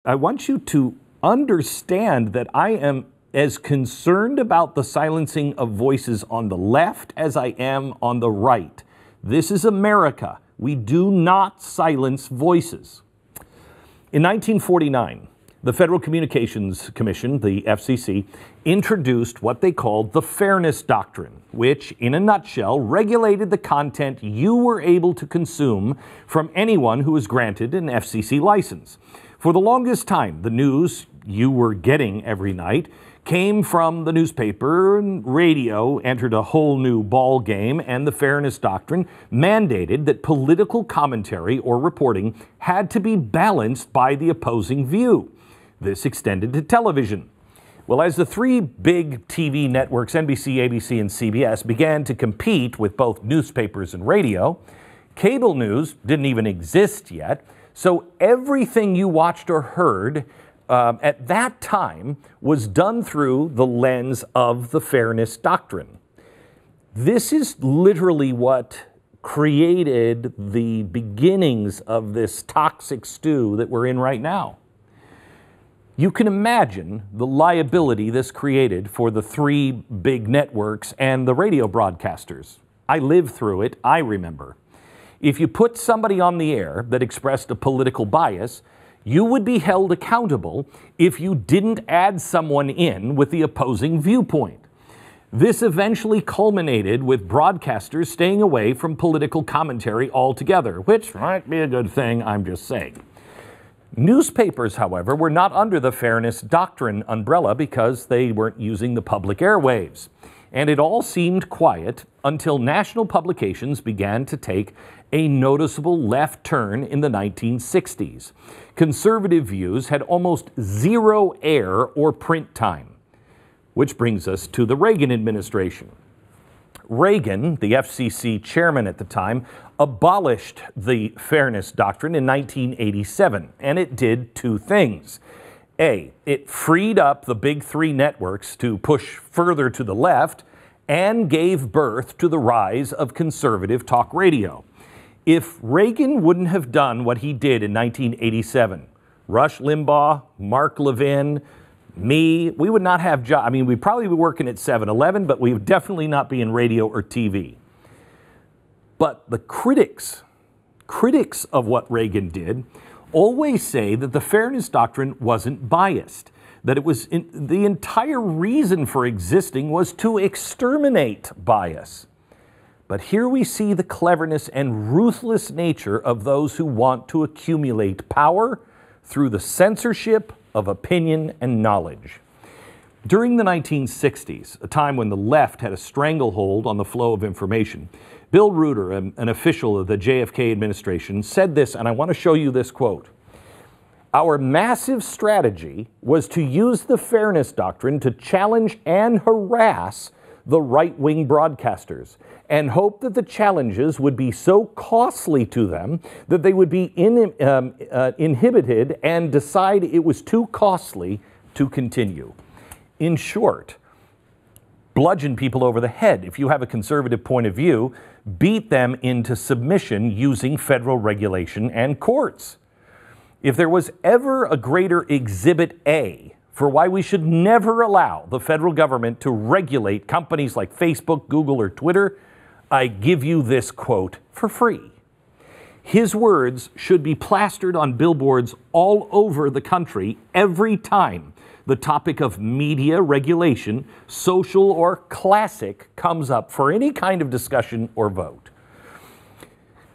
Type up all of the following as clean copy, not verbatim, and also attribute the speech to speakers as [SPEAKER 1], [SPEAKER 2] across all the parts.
[SPEAKER 1] I want you to understand that I am as concerned about the silencing of voices on the left as I am on the right. This is America. We do not silence voices. In 1949, the Federal Communications Commission, the FCC, introduced what they called the Fairness Doctrine, which, in a nutshell, regulated the content you were able to consume from anyone who was granted an FCC license. For the longest time, the news you were getting every night came from the newspaper, and radio entered a whole new ball game, and the Fairness Doctrine mandated that political commentary or reporting had to be balanced by the opposing view. This extended to television. Well, as the three big TV networks, NBC, ABC, and CBS, began to compete with both newspapers and radio, cable news didn't even exist yet, so everything you watched or heard at that time was done through the lens of the Fairness Doctrine. This is literally what created the beginnings of this toxic stew that we're in right now. You can imagine the liability this created for the three big networks and the radio broadcasters. I lived through it, I remember. If you put somebody on the air that expressed a political bias, you would be held accountable if you didn't add someone in with the opposing viewpoint. This eventually culminated with broadcasters staying away from political commentary altogether, which might be a good thing, I'm just saying. Newspapers, however, were not under the Fairness Doctrine umbrella because they weren't using the public airwaves. And it all seemed quiet until national publications began to take a noticeable left turn in the 1960s. Conservative views had almost zero air or print time. Which brings us to the Reagan administration. Reagan, the FCC chairman at the time, abolished the Fairness Doctrine in 1987, and it did two things. A, it freed up the big three networks to push further to the left and gave birth to the rise of conservative talk radio. If Reagan wouldn't have done what he did in 1987, Rush Limbaugh, Mark Levin, me, we would not have jobs. I mean, we'd probably be working at 7-Eleven, but we would definitely not be in radio or TV. But the critics of what Reagan did always say that the Fairness Doctrine wasn't biased, that it was the entire reason for existing was to exterminate bias. But here we see the cleverness and ruthless nature of those who want to accumulate power through the censorship of opinion and knowledge. During the 1960s, a time when the left had a stranglehold on the flow of information, Bill Reuter, an official of the JFK administration, said this, and I want to show you this quote. "Our massive strategy was to use the Fairness Doctrine to challenge and harass the right-wing broadcasters and hope that the challenges would be so costly to them that they would be inhibited and decide it was too costly to continue." In short, bludgeon people over the head. If you have a conservative point of view, beat them into submission using federal regulation and courts. If there was ever a greater Exhibit A for why we should never allow the federal government to regulate companies like Facebook, Google, or Twitter, I give you this quote for free. His words should be plastered on billboards all over the country every time the topic of media regulation, social or classic, comes up for any kind of discussion or vote.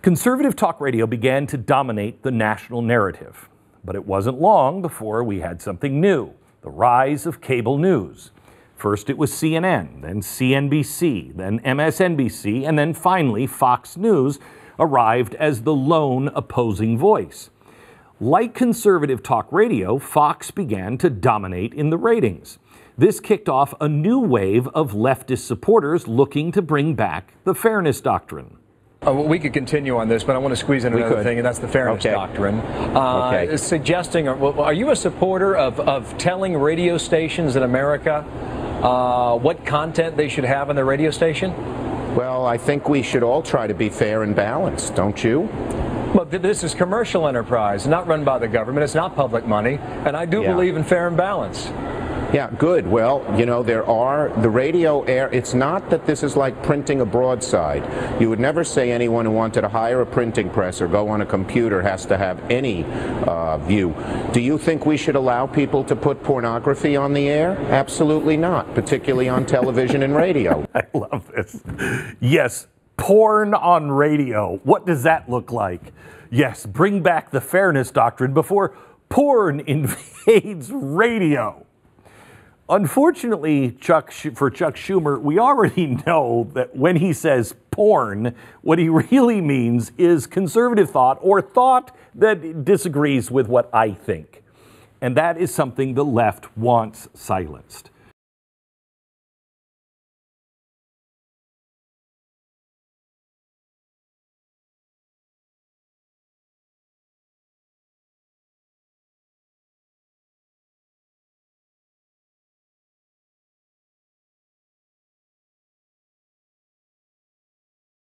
[SPEAKER 1] Conservative talk radio began to dominate the national narrative, but it wasn't long before we had something new, the rise of cable news. First it was CNN, then CNBC, then MSNBC, and then finally Fox News arrived as the lone opposing voice. Like conservative talk radio, Fox began to dominate in the ratings. This kicked off a new wave of leftist supporters looking to bring back the Fairness Doctrine.
[SPEAKER 2] We could continue on this, but I want to squeeze in another thing, and that's the Fairness Doctrine. Suggesting, are you a supporter of telling radio stations in America what content they should have on their radio station?
[SPEAKER 3] Well, I think we should all try to be fair and balanced, don't you?
[SPEAKER 2] Well, this is commercial enterprise, not run by the government. It's not public money, and I do believe in fair and balance.
[SPEAKER 3] Yeah, good. Well, you know, there are the radio air. It's not that this is like printing a broadside. You would never say anyone who wanted to hire a printing press or go on a computer has to have any view. Do you think we should allow people to put pornography on the air? Absolutely not, particularly on television and radio.
[SPEAKER 1] I love this. Yes, porn on radio. What does that look like? Yes, bring back the fairness doctrine before porn invades radio. Unfortunately, for Chuck Schumer, we already know that when he says porn, what he really means is conservative thought or thought that disagrees with what I think. And that is something the left wants silenced.